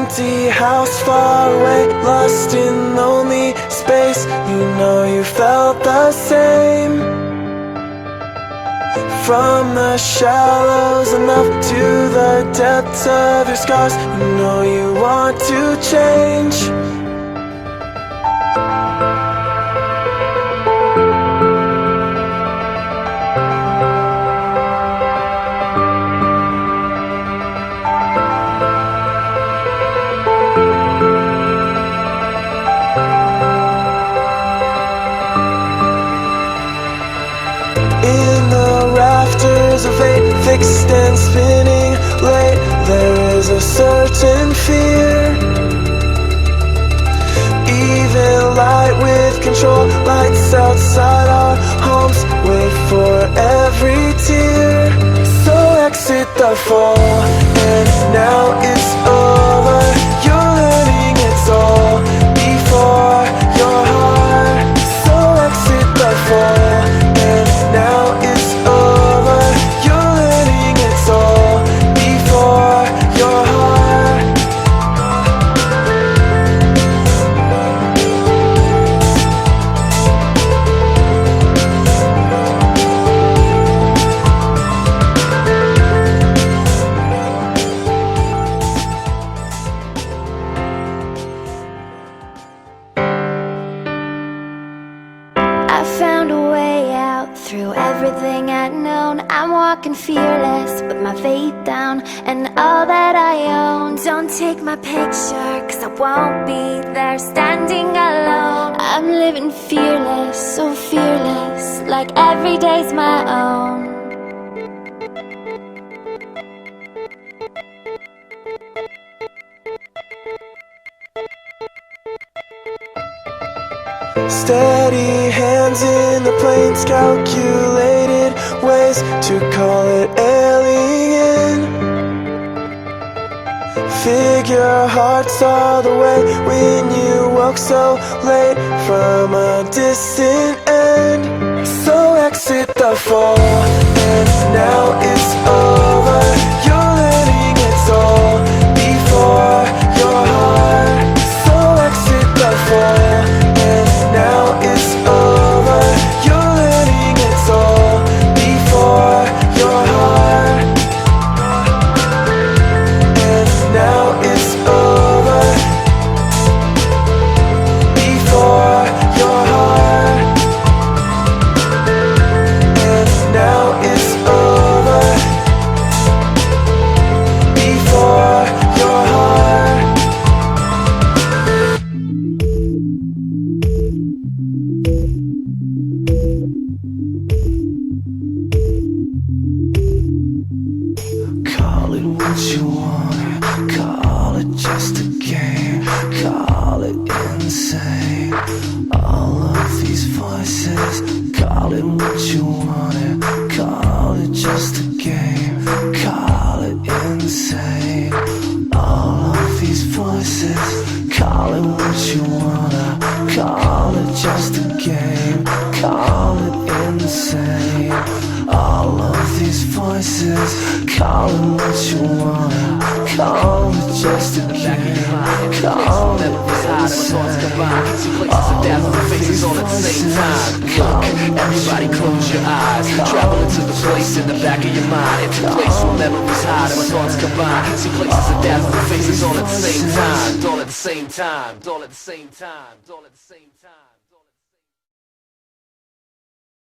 empty house far away, lost in lonely space. You know you felt the same. From the shallows enough to the depths of your scars, you know you want to change. Of fate, fixed and spinning late, there is a certain fear. Even light with control lights outside our homes, wait for every tear. So exit the fall, and now it's over. You're learning it's all before your heart. So exit the fall, and now it's over. I found a way out through everything I'd known. I'm walking fearless with my faith down and all that I own. Don't take my picture, cause I won't be there standing alone. I'm living fearless, so fearless, like every day's my own. Steady hands in the planes, calculated ways to call it alien. Figure hearts all the way when you woke so late from a distant end. So exit the fall, and now it's over. You're learning it's all before your heart. So exit the fall, now it's over. You're learning it's all before your heart. And now it's over before your heart. And now it's over before your heart. Call it what you want, call it just a game, call it insane. All of these voices, call it what you want, call it just a game, call it insane. All of these voices, call it what you wanna, call it just a game, call it insane. All of these voices, call it what you wanna, call it just a game, call it insane. All of these voices, call it everybody close your eyes. Traveling to the place in the back of your mind. It's a place where memories hide and my thoughts combine. See places of dazzling faces all at the same time. All at the same time. All at the same time. All at the same time.